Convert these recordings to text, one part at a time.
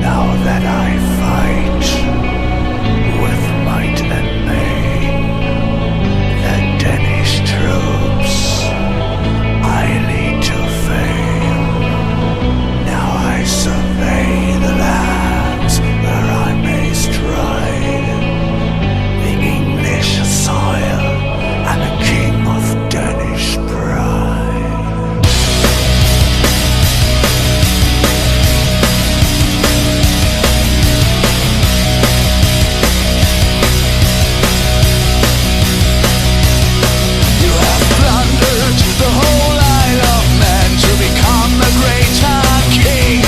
Now that I fight with might and main, the Danish troops I lead to fame. Now I survey the lands where I may stride, the English soil and the king of Danish pride. The whole Isle of Man to become a greater king,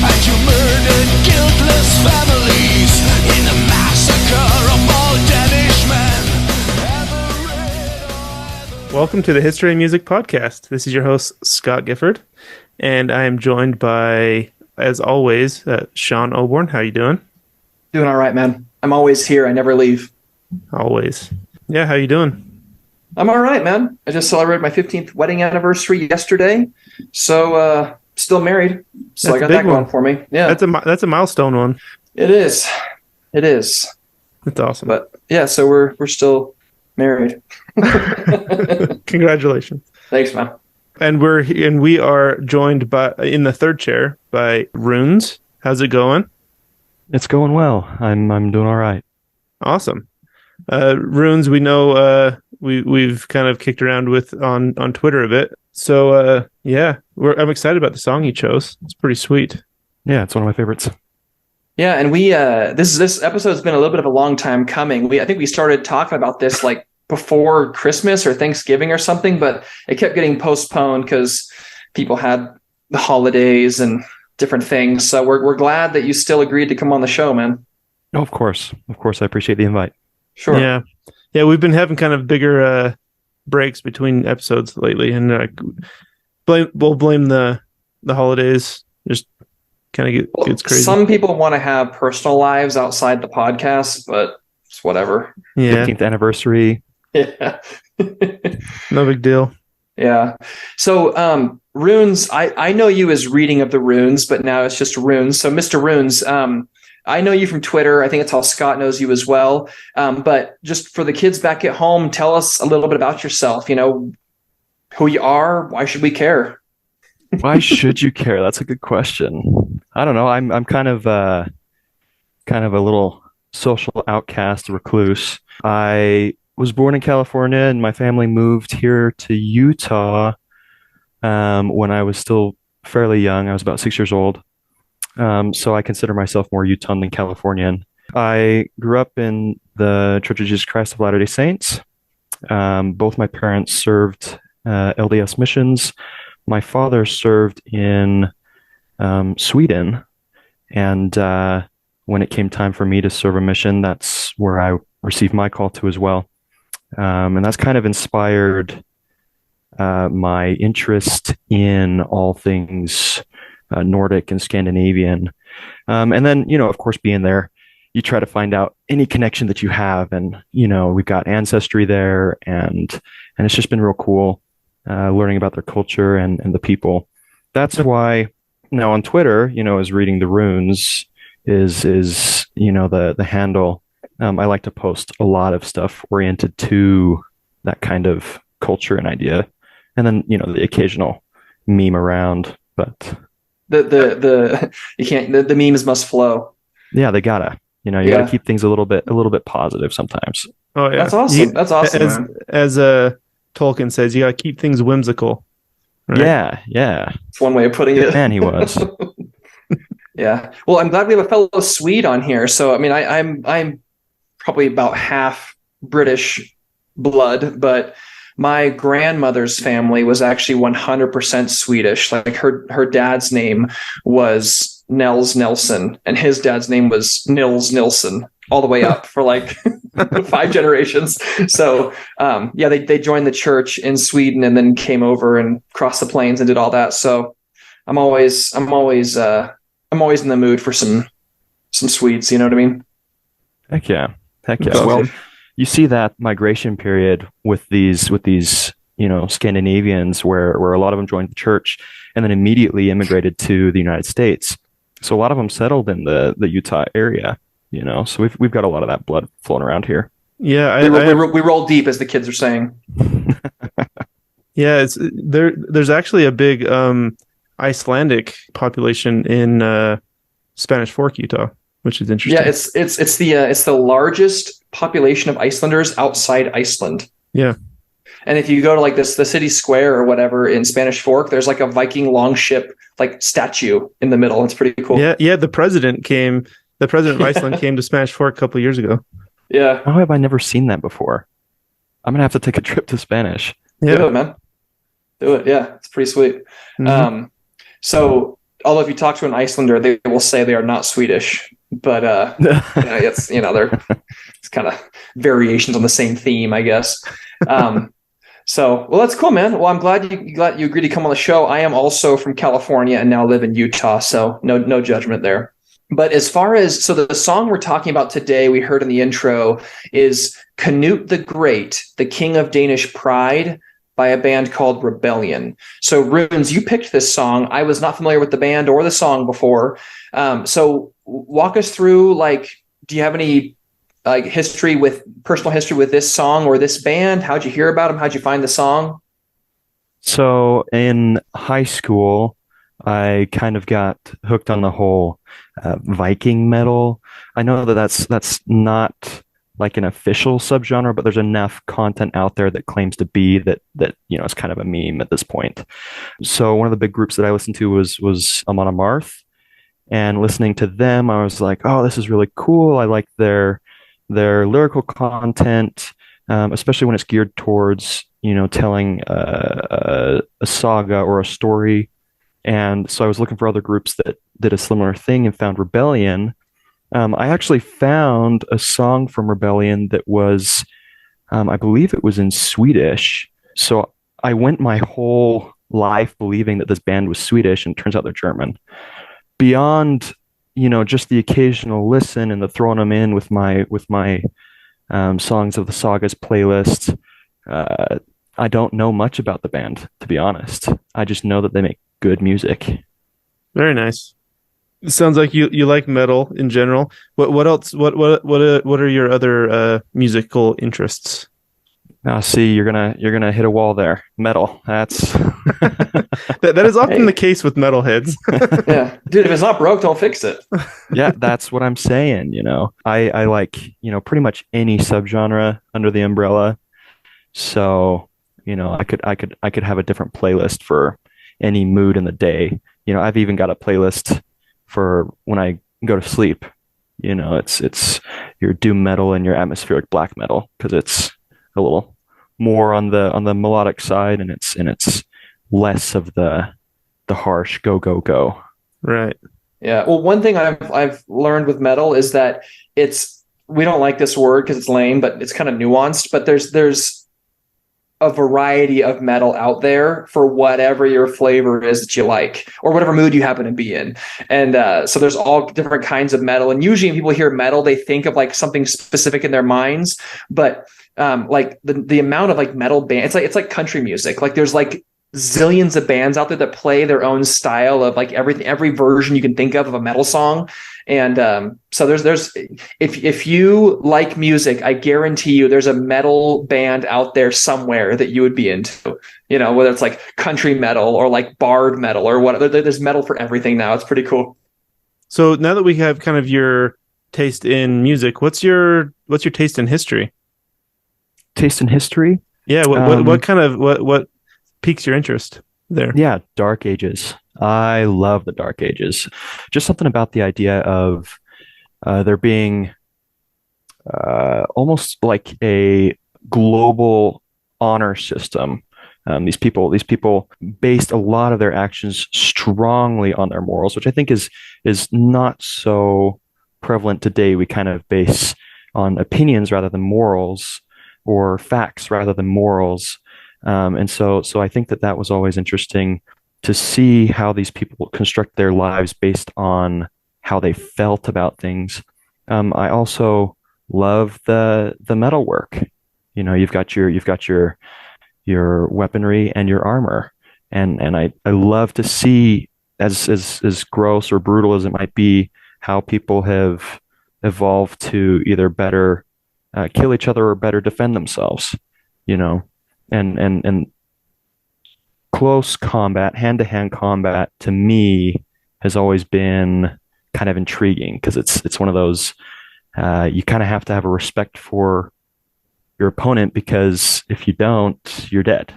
and you murdered guiltless families in a massacre of all Danish men. Welcome to the History of Music podcast. This is your host, Scott Gifford, and I am joined by, as always, ᚱᚁᚲᚁ. How you doing? Doing all right, man. I'm always here. I never leave. Always. Yeah, how you doing? I'm all right, man. I just celebrated my 15th wedding anniversary yesterday, so still married. So I got that going for me. Yeah, that's a milestone one. It is. It is. That's awesome. But yeah, so we're still married. Congratulations. Thanks, man. And we are joined by in the third chair by Runes. How's it going? It's going well. I'm doing all right. Awesome. Runes, we know we've kind of kicked around with on Twitter a bit. So yeah, I'm excited about the song you chose. It's pretty sweet. Yeah, it's one of my favorites. Yeah, and we this episode's been a little bit of a long time coming. I think we started talking about this like before Christmas or Thanksgiving or something, but it kept getting postponed because people had the holidays and different things. So we're glad that you still agreed to come on the show, man. Oh, of course, I appreciate the invite. Sure. Yeah, we've been having kind of bigger breaks between episodes lately, and we'll blame the holidays. Just kind of gets crazy. Some people want to have personal lives outside the podcast, but it's whatever. Yeah, 15th anniversary. Yeah, no big deal. Yeah. So, Runes, I know you as Reading of the Runes, but now it's just Runes. So, Mr. Runes, I know you from Twitter. I think it's how Scott knows you as well. But just for the kids back at home, tell us a little bit about yourself. You know, who you are. Why should we care? Why should you care? That's a good question. I don't know. I'm kind of a little social outcast, recluse. I was born in California, and my family moved here to Utah when I was still fairly young. I was about 6 years old. So I consider myself more Utahn than Californian. I grew up in the Church of Jesus Christ of Latter-day Saints. Both my parents served LDS missions. My father served in Sweden. And when it came time for me to serve a mission, that's where I received my call to as well. And that's kind of inspired my interest in all things Nordic and Scandinavian. And then, of course, being there, you try to find out any connection that you have. And, we've got ancestry there, and it's just been real cool learning about their culture and the people. That's why now on Twitter, is Reading the Runes is the handle. I like to post a lot of stuff oriented to that kind of culture and idea. And then, the occasional meme around, but the memes must flow. Yeah, they gotta. You gotta keep things a little bit positive sometimes. Oh yeah, that's awesome. That's awesome. As Tolkien says, you gotta keep things whimsical. Right? Yeah. It's one way of putting it. Man, he was. Yeah. Well, I'm glad we have a fellow Swede on here. So, I mean, I'm probably about half British blood, but my grandmother's family was actually 100% Swedish. Like her dad's name was Nels Nelson, and his dad's name was Nils Nilsson, all the way up for like 5 generations. So, they joined the church in Sweden and then came over and crossed the plains and did all that. So, I'm always in the mood for some Swedes. You know what I mean? Heck yeah. Well, you see that migration period with these Scandinavians, where a lot of them joined the church and then immediately immigrated to the United States. So a lot of them settled in the Utah area, so we've got a lot of that blood flowing around here. Yeah, we roll deep, as the kids are saying. Yeah, there's actually a big Icelandic population in Spanish Fork, Utah, which is interesting. Yeah, it's the largest population of Icelanders outside Iceland. Yeah. And if you go to like the city square or whatever in Spanish Fork, there's like a Viking longship like statue in the middle. It's pretty cool. Yeah, the president of Iceland came to Spanish Fork a couple of years ago. Yeah. How have I never seen that before? I'm gonna have to take a trip to Spanish. Yeah. Do it, man. Do it. Yeah, it's pretty sweet. Mm-hmm. So although if you talk to an Icelander, they will say they are not Swedish, but it's it's kind of variations on the same theme, I guess. So, well, that's cool, man. Well, I'm glad you agreed to come on the show. I am also from California and now live in Utah, so no judgment there. But as far as, so the song we're talking about today, we heard in the intro, is Canute the Great, the King of Danish Pride, by a band called Rebellion. So Runes, you picked this song. I was not familiar with the band or the song before. So walk us through, like, do you have any personal history with this song or this band? How'd you hear about them? How'd you find the song? So in high school, I kind of got hooked on the whole Viking metal. I know that's not like an official subgenre, but there's enough content out there that claims to be that it's kind of a meme at this point. So one of the big groups that I listened to was Amon Amarth, and listening to them, I was like, oh, this is really cool. I like their lyrical content, especially when it's geared towards telling a saga or a story. And so I was looking for other groups that did a similar thing and found Rebellion. I actually found a song from Rebellion that was, I believe it was in Swedish. So I went my whole life believing that this band was Swedish, and it turns out they're German. Beyond, just the occasional listen and the throwing them in with my Songs of the Sagas playlist, I don't know much about the band, to be honest. I just know that they make good music. Very nice. It sounds like you like metal in general. What else? What are your other musical interests? See, you're gonna hit a wall there. Metal. That's that is often the case with metalheads. Yeah, dude, if it's not broke, don't fix it. Yeah, that's what I'm saying. I like pretty much any subgenre under the umbrella. So I could have a different playlist for any mood in the day. I've even got a playlist for when I go to sleep. It's your doom metal and your atmospheric black metal, because it's a little more on the melodic side, and it's less of the harsh go. Right. Yeah. Well, one thing I've learned with metal is that we don't like this word because it's lame, but it's kind of nuanced. But there's a variety of metal out there for whatever your flavor is that you like, or whatever mood you happen to be in. And so there's all different kinds of metal. And usually when people hear metal, they think of like something specific in their minds. But like the amount of like metal band, it's like country music. Like there's like zillions of bands out there that play their own style of like every version you can think of a metal song. And so there's if you like music, I guarantee you there's a metal band out there somewhere that you would be into, whether it's like country metal or like bard metal or whatever. There's metal for everything now. It's pretty cool. So now that we have kind of your taste in music, what's your taste in history? Taste in history? Yeah. What piques your interest there? Yeah. Dark Ages. I love the Dark Ages. Just something about the idea of there being almost like a global honor system. These people based a lot of their actions strongly on their morals, which I think is not so prevalent today. We kind of base on opinions rather than morals, or facts rather than morals. And so I think that was always interesting to see how these people construct their lives based on how they felt about things. I also love the metal work. You've got your your weaponry, and your armor. And I love to see, as gross or brutal as it might be, how people have evolved to either better kill each other or better defend themselves, and close combat, hand-to-hand combat, to me has always been kind of intriguing, because it's one of those, you kind of have to have a respect for your opponent, because if you don't, you're dead.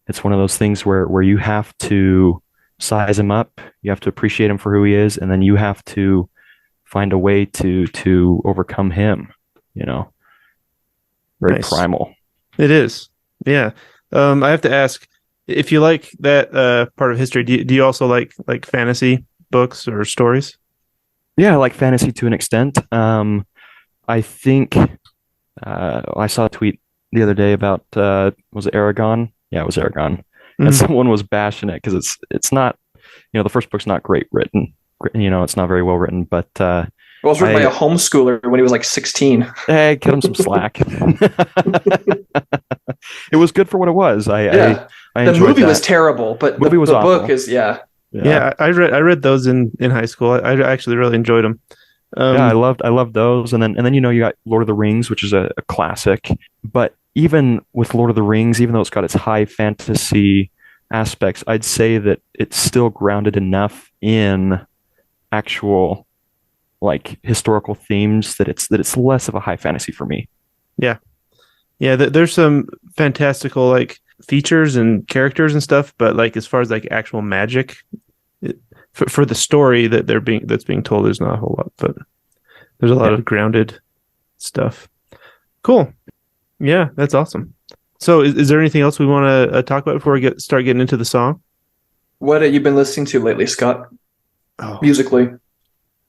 It's one of those things where you have to size him up, you have to appreciate him for who he is, and then you have to find a way to overcome him. Very Nice. primal. It is. Yeah. I have to ask, if you like that part of history, do you also like fantasy books or stories? Yeah, I like fantasy to an extent. I think I saw a tweet the other day about was it Aragon? Yeah, it was Aragon. And someone was bashing it because it's not, the first book's not great written. It's not very well written, but Well, it was written by a homeschooler when he was like 16. hey, cut him some slack. It was good for what it was. I The enjoyed movie that. was terrible, but Movie was the awful. book is Yeah, I read those in high school. I actually really enjoyed them. Yeah, I loved those, and then you got Lord of the Rings, which is a classic. But even with Lord of the Rings, even though it's got its high fantasy aspects, I'd say that it's still grounded enough in actual historical themes that it's less of a high fantasy for me. Yeah. There's some fantastical features and characters and stuff, but as far as actual magic, for the story that's being told, there's not a whole lot, but there's a lot of grounded stuff. Cool. Yeah, that's awesome. So is there anything else we want to talk about before we start getting into the song? What have you been listening to lately, Scott? Oh, Musically.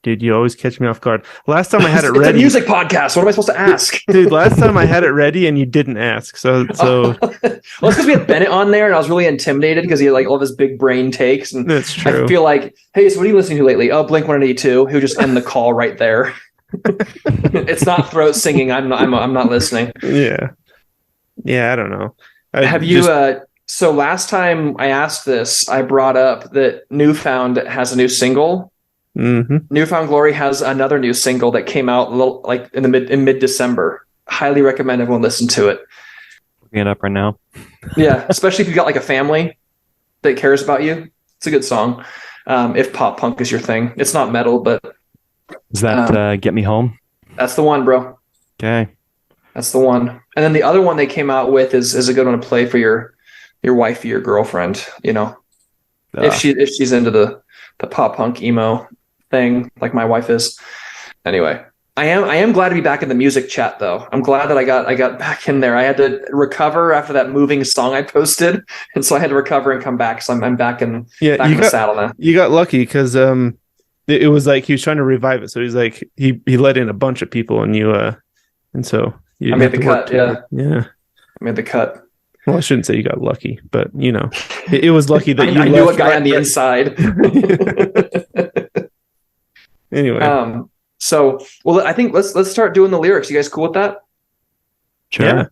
dude, you always catch me off guard. Last time I had it It's ready. a music podcast. What am I supposed to ask? Dude, last time I had it ready and you didn't ask. So Well, it's because we had Bennett on there, and I was really intimidated because he had all of his big brain takes. And that's true. I feel like, hey, so what are you listening to lately? Oh, Blink-182. He'll just end the call right there. It's not throat singing. I'm not listening. Yeah. I don't know. Have you? So last time I asked this, I brought up that Newfound has a new single. Mm-hmm. Newfound Glory has another new single that came out in mid-December. Highly recommend everyone listen to it. Looking it up right now. Yeah, especially if you've got a family that cares about you. It's a good song. If pop punk is your thing, it's not metal, but Is that Get Me Home? that's the one, bro. Okay. That's the one. And then the other one they came out with is a good one to play for your wifey, your girlfriend. If she's into the pop punk emo thing, like my wife is. Anyway, I am glad to be back in the music chat, though. I'm glad that I got back in there. I had to recover after that moving song I posted, and so I had to recover and come back. So I'm back in the saddle now. You got lucky because it was he was trying to revive it, so he's he let in a bunch of people, and so you I made the cut. Yeah, I made the cut. Well, I shouldn't say you got lucky, but it was lucky that I knew a guy on the inside. Anyway, so I think let's start doing the lyrics. You guys cool with that? Sure. Yeah.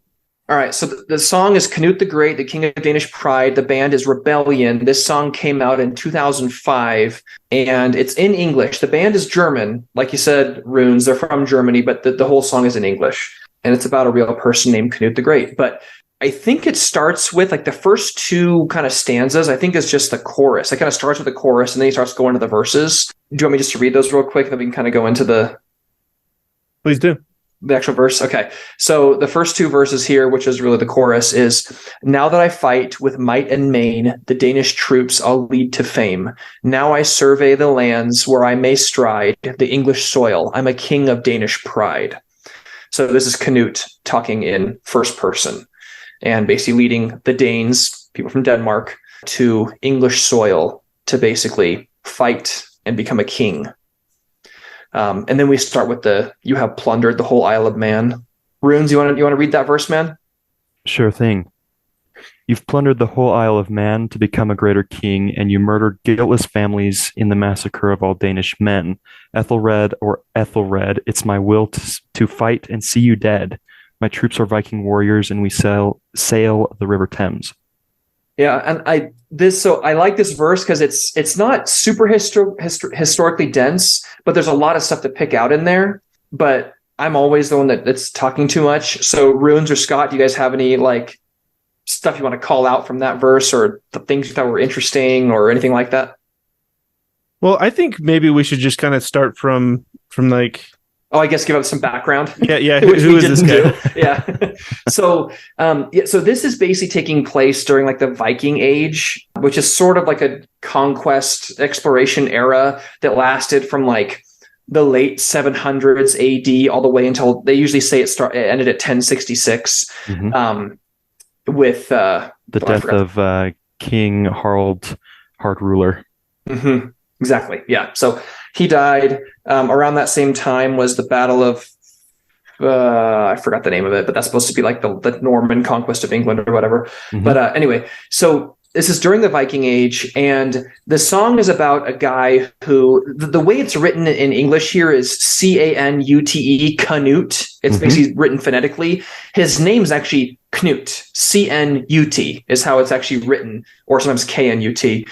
All right. So the song is Canute the Great, the King of Danish Pride. The band is Rebellion. This song came out in 2005, and it's in English. The band is German, like you said, Runes. They're from Germany, but the whole song is in English, and it's about a real person named Canute the Great. But I think it starts with the first two kind of stanzas. I think it's just the chorus. It kind of starts with the chorus and then he starts going to the verses. Do you want me just to read those real quick? Then we can kind of go into the Please do. The actual verse. Okay. So the first two verses here, which is really the chorus, is now that I fight with might and main, the Danish troops I'll lead to fame. Now I survey the lands where I may stride the English soil. I'm a king of Danish pride. So this is Canute talking in first person and basically leading the Danes, people from Denmark, to English soil to basically fight and become a king. And then we start with you have plundered the whole Isle of Man. Runes, you want to read that verse, man? Sure thing. You've plundered the whole Isle of Man to become a greater king, and you murdered guiltless families in the massacre of all Danish men. Aethelred, it's my will to fight and see you dead. My troops are Viking warriors, and we sail the River Thames. Yeah, and I like this verse because it's not super historically dense, but there's a lot of stuff to pick out in there. But I'm always the one that's talking too much. So Runes or Scott, do you guys have any like stuff you want to call out from that verse, or the things you thought were interesting, or anything like that? Well, I think maybe we should just kind of start from like. Oh, I guess give up some background. Yeah. Which Who we is this didn't guy? do. Yeah. So this is basically taking place during like the Viking Age, which is sort of like a conquest exploration era that lasted from like the late 700s AD all the way until they usually say it ended at 1066. With the death of King Harald Hard Ruler. Mm-hmm. Exactly. Yeah. So he died. Around that same time was the Battle of I forgot the name of it, but that's supposed to be like the Norman conquest of England or whatever. Mm-hmm. But anyway, so this is during the Viking Age, and the song is about a guy who the way it's written in English here is Canute, Canute. It's basically written phonetically. His name is actually Cnut, Cnut is how it's actually written, or sometimes Knut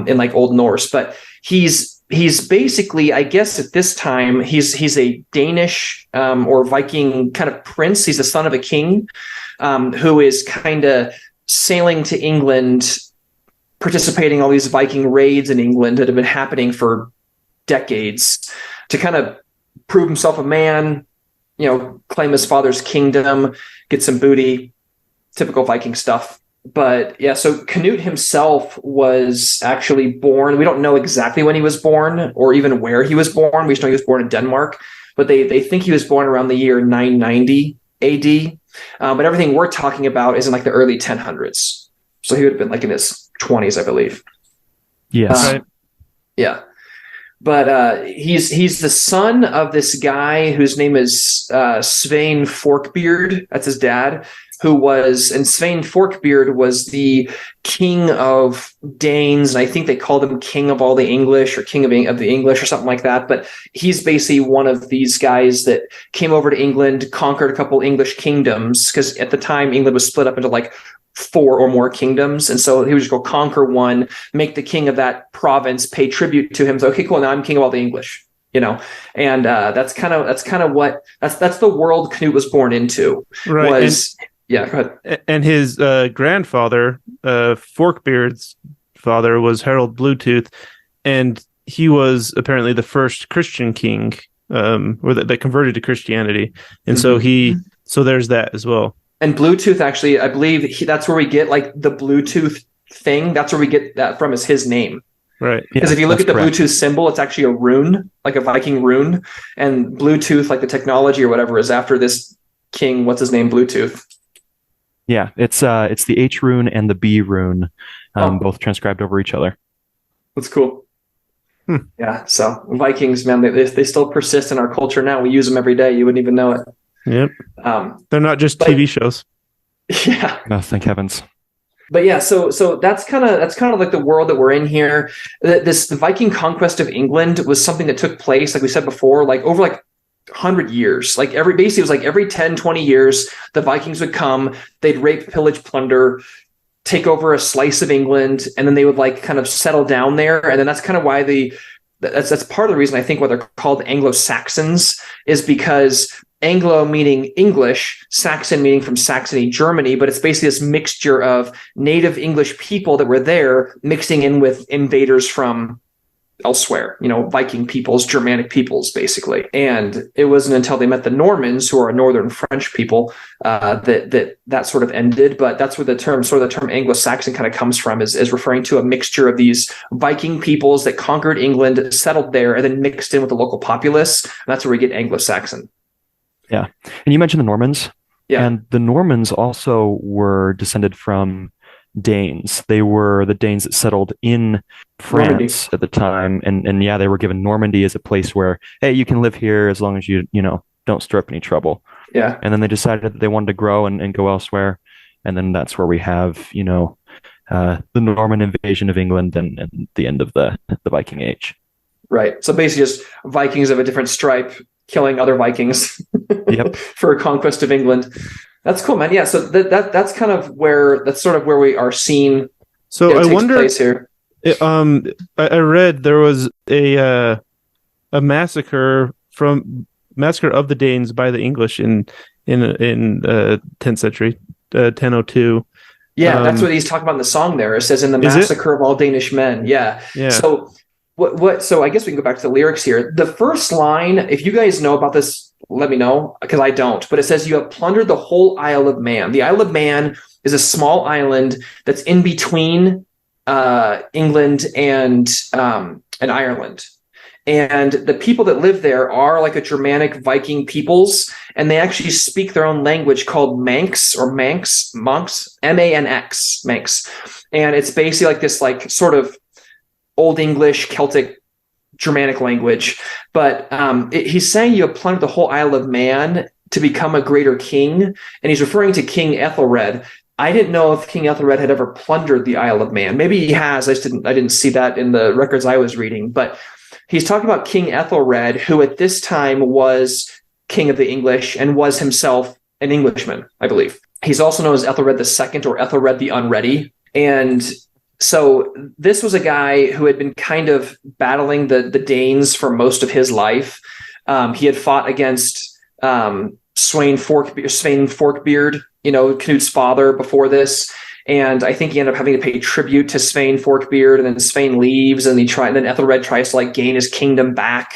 in like Old Norse. But he's basically, I guess at this time, he's a Danish or Viking kind of prince. He's the son of a king who is kind of sailing to England, participating in all these Viking raids in England that have been happening for decades to kind of prove himself a man, claim his father's kingdom, get some booty, typical Viking stuff. But yeah, so Canute himself was actually born. We don't know exactly when he was born or even where he was born. We just know he was born in Denmark, but they think he was born around the year 990 AD. But everything we're talking about is in like the early 1000s. So he would have been like in his 20s, I believe. Yes. Yeah. But he's the son of this guy whose name is Svein Forkbeard. That's his dad. And Svein Forkbeard was the king of Danes, and I think they called him king of all the English or king of the English or something like that. But he's basically one of these guys that came over to England, conquered a couple English kingdoms, because at the time England was split up into like 4 or more kingdoms, and so he would just go conquer one, make the king of that province pay tribute to him. So okay, cool, now I'm king of all the English. And that's kind of that's the world Canute was born into. Right. Yeah, go ahead. And his grandfather, Forkbeard's father, was Harold Bluetooth, and he was apparently the first Christian king, or that converted to Christianity, and so there's that as well. And Bluetooth, actually, I believe that's where we get like the Bluetooth thing. That's where we get that from, is his name. Right. Because if you look at the Bluetooth symbol, it's actually a rune, like a Viking rune, and Bluetooth, like the technology or whatever, is after this king. What's his name? Bluetooth. Yeah, it's the H rune and the B rune, both transcribed over each other. That's cool. Yeah, so Vikings, man, they still persist in our culture now. We use them every day. You wouldn't even know it. Yep. They're not just TV shows. Yeah. No, thank heavens. But yeah, so that's kind of like the world that we're in here. The Viking conquest of England was something that took place, like we said before, like over like 100 years. Like it was like every 10, 20 years, the Vikings would come, they'd rape, pillage, plunder, take over a slice of England, and then they would like kind of settle down there. And then that's kind of why that's part of the reason I think why they're called Anglo-Saxons, is because Anglo meaning English, Saxon meaning from Saxony, Germany, but it's basically this mixture of native English people that were there mixing in with invaders from elsewhere, Viking peoples, Germanic peoples, basically. And it wasn't until they met the Normans, who are a northern French people, that sort of ended. But that's where the term Anglo-Saxon kind of comes from, is referring to a mixture of these Viking peoples that conquered England, settled there, and then mixed in with the local populace. And that's where we get Anglo-Saxon. Yeah. And you mentioned the Normans. Yeah. And the Normans also were descended from Danes. They were the Danes that settled in France Normandy at the time. And yeah, they were given Normandy as a place where, hey, you can live here as long as you don't stir up any trouble. Yeah. And then they decided that they wanted to grow and go elsewhere. And then that's where we have, the Norman invasion of England and the end of the Viking Age. Right. So basically just Vikings of a different stripe killing other Vikings Yep. for a conquest of England. That's cool, man. Yeah, so that's kind of where we are seeing. So I takes wonder. place here. I read there was a massacre of the Danes by the English in 10th century, 1002. Yeah, that's what he's talking about in the song there. It says, in the massacre of all Danish men. Yeah. Yeah. So so I guess we can go back to the lyrics here. The first line, if you guys know about this, let me know, because I don't. But it says, you have plundered the whole Isle of Man. The Isle of Man is a small island that's in between England and Ireland. And the people that live there are like a Germanic Viking peoples, and they actually speak their own language called Manx or Manx, M-A-N-X, Manx. And it's basically like this like sort of Old English, Celtic, Germanic language. But he's saying you have plundered the whole Isle of Man to become a greater king, and he's referring to King Aethelred. I didn't know if King Aethelred had ever plundered the Isle of Man. Maybe he has. I didn't see that in the records I was reading. But he's talking about King Aethelred, who at this time was king of the English and was himself an Englishman, I believe. He's also known as Aethelred II or Aethelred the Unready. And so this was a guy who had been kind of battling the Danes for most of his life. He had fought against Sweyn Forkbeard, Canut's father before this. And I think he ended up having to pay tribute to Sweyn Forkbeard, and then Sweyn leaves, and then Ethelred tries to like gain his kingdom back.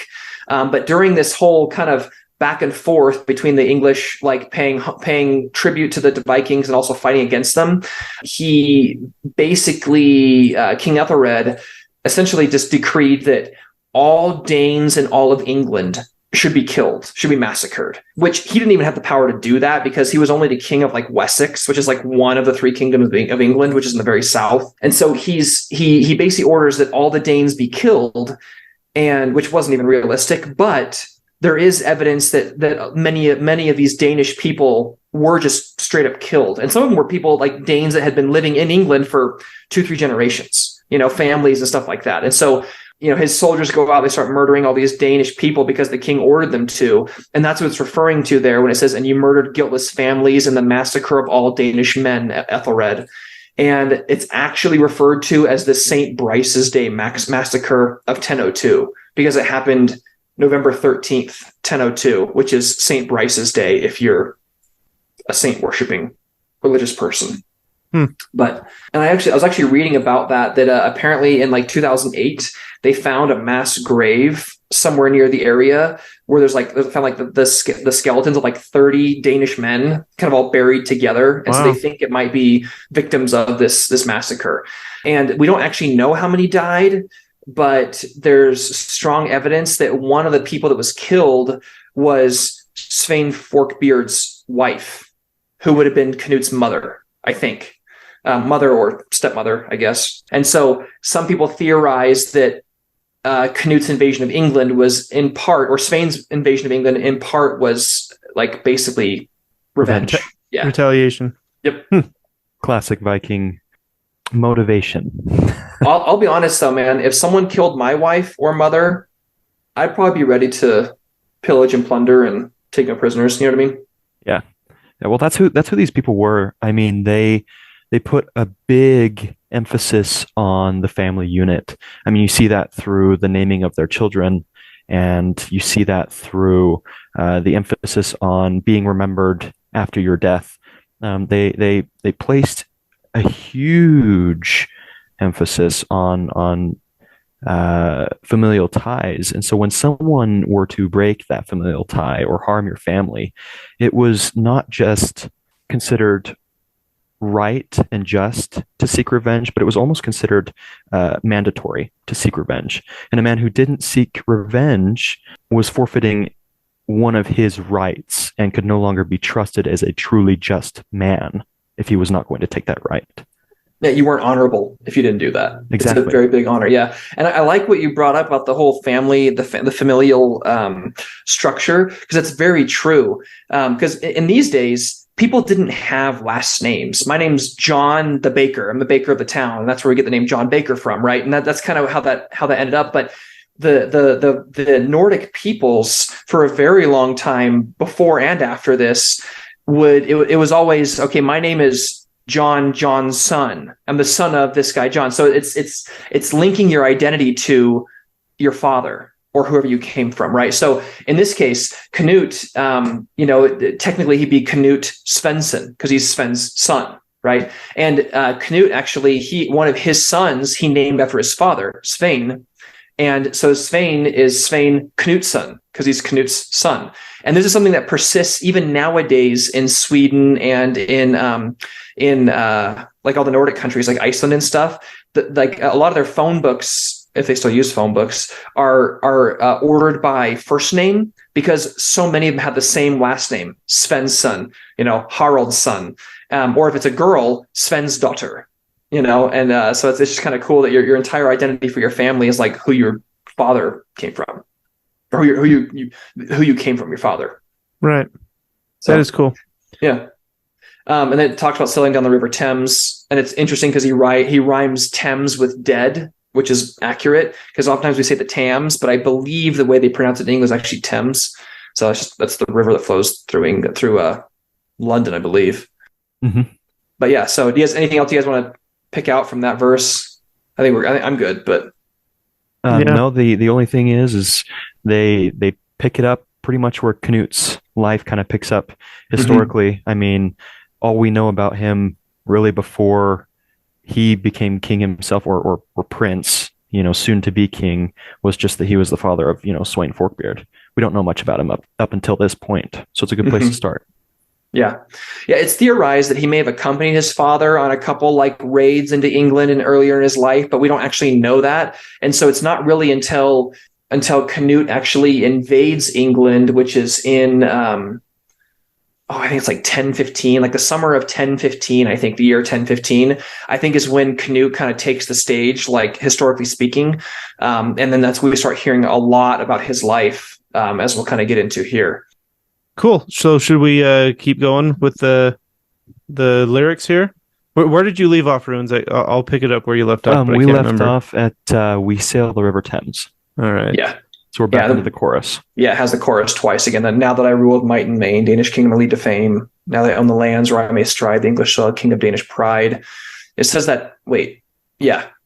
But during this whole kind of back and forth between the English, like paying tribute to the Vikings and also fighting against them, he basically, King Ethelred essentially just decreed that all Danes in all of England should be killed, should be massacred, which he didn't even have the power to do that because he was only the king of like Wessex, which is like one of the three kingdoms of England, which is in the very south. And so he basically orders that all the Danes be killed, and which wasn't even realistic, but there is evidence that many of these Danish people were just straight up killed. And some of them were people like Danes that had been living in England for 2-3 generations, families and stuff like that. And so his soldiers go out, they start murdering all these Danish people because the king ordered them to. And that's what it's referring to there when it says, and you murdered guiltless families in the massacre of all Danish men, Ethelred. And it's actually referred to as the St. Brice's Day massacre of 1002, because it happened November 13th, 1002, which is St. Brice's Day if you're a saint worshiping religious person. But I was actually reading about that apparently in like 2008 they found a mass grave somewhere near the area where they found like the skeletons of like 30 Danish men kind of all buried together, and so they think it might be victims of this massacre. And we don't actually know how many died, but there's strong evidence that one of the people that was killed was Sweyn Forkbeard's wife, who would have been Canut's mother, I think. Mother or stepmother, I guess. And so some people theorize that Canut's invasion of England was in part, or Sweyn's invasion of England in part, was like basically revenge. Retaliation. Yep. Classic Viking motivation. I'll be honest though, man. If someone killed my wife or mother, I'd probably be ready to pillage and plunder and take them prisoners. You know what I mean? Yeah. Well, that's who these people were. I mean, they put a big emphasis on the family unit. I mean, you see that through the naming of their children, and you see that through the emphasis on being remembered after your death. They placed a huge emphasis on familial ties. And so when someone were to break that familial tie or harm your family, it was not just considered right and just to seek revenge, but it was almost considered mandatory to seek revenge. And a man who didn't seek revenge was forfeiting one of his rights and could no longer be trusted as a truly just man if he was not going to take that right. Yeah, you weren't honorable if you didn't do that. Exactly. It's a very big honor. Yeah. And I like what you brought up about the whole family, the familial structure, because it's very true. Because in these days, people didn't have last names. My name's John the Baker. I'm the baker of the town. And that's where we get the name John Baker from, right? And that's kind of how that ended up. But the Nordic peoples for a very long time before and after this it was always, okay, my name is John's son. I'm the son of this guy, John. So it's linking your identity to your father or whoever you came from, right? So in this case, Canute, technically he'd be Canute Svensson because he's Sven's son, right? And Canute actually, one of his sons he named after his father, Svein. And so Svein is Svein Knutsson because he's Canute's son. And this is something that persists even nowadays in Sweden and in like all the Nordic countries like Iceland and stuff. Like a lot of their phone books, if they still use phone books, are ordered by first name because so many of them have the same last name, Sven's son, Harald's son. Or if it's a girl, Sven's daughter. And so it's just kind of cool that your entire identity for your family is like who your father came from, or who you came from, your father. Right. So, that is cool. Yeah. And then it talks about sailing down the River Thames, and it's interesting because he rhymes Thames with dead, which is accurate because oftentimes we say the Thames, but I believe the way they pronounce it in English is actually Thames. So that's the river that flows through London, I believe. Mm-hmm. But yeah. So do you guys anything else you guys want to pick out from that verse? I'm good, but no, the only thing is they pick it up pretty much where Canute's life kind of picks up historically. Mm-hmm. I mean, all we know about him really before he became king himself or prince, soon to be king, was just that he was the father of, Sweyn Forkbeard. We don't know much about him up until this point. So it's a good place to start. Yeah. It's theorized that he may have accompanied his father on a couple like raids into England and earlier in his life, but we don't actually know that. And so it's not really until Canute actually invades England, which is in, I think it's like 1015, like the summer of 1015, I think the year 1015, I think is when Canute kind of takes the stage, like historically speaking. And then that's when we start hearing a lot about his life, as we'll kind of get into here. Cool. So should we keep going with the lyrics here? Where did you leave off, Runes? I'll pick it up where you left off. We left off at we sail the River Thames. All right. Yeah. So we're back into the chorus. Yeah, it has the chorus twice again. Now that I rule with might and main, Danish kingdom I lead to fame. Now that I own the lands where I may stride, the English soil, king of Danish pride. It says that.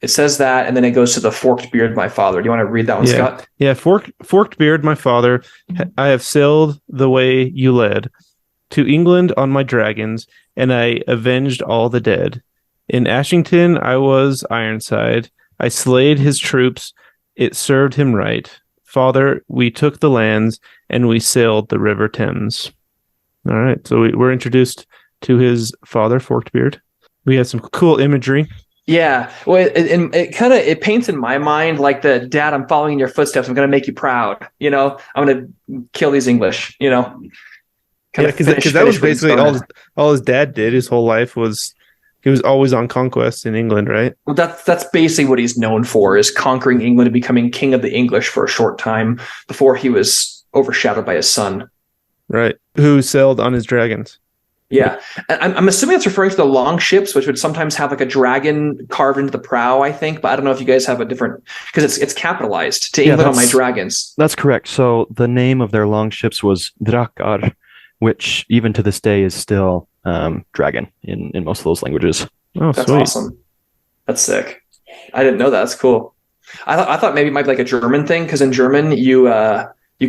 It says that, and then it goes to the forked beard, my father. Do you want to read that one, Scott? Yeah, forked beard, my father. I have sailed the way you led to England on my dragons, and I avenged all the dead. In Ashington, I was Ironside. I slayed his troops. It served him right. Father, we took the lands, and we sailed the River Thames. All right, so we're introduced to his father, forked beard. We had some cool imagery. Yeah, well, it paints in my mind like the dad, I'm following in your footsteps. I'm going to make you proud. I'm going to kill these English. Because that was basically all his dad did. His whole life he was always on conquest in England, right? Well, that's basically what he's known for, is conquering England and becoming king of the English for a short time before he was overshadowed by his son. Right, who sailed on his dragons. Yeah, I'm assuming it's referring to the long ships, which would sometimes have like a dragon carved into the prow, I think. But I don't know if you guys have a different, because it's capitalized to England on my dragons. That's correct. So the name of their long ships was Drakar, which even to this day is still dragon in most of those languages. Oh, that's sweet. Awesome. That's sick. I didn't know that. That's cool. I thought maybe it might be like a German thing, because in German you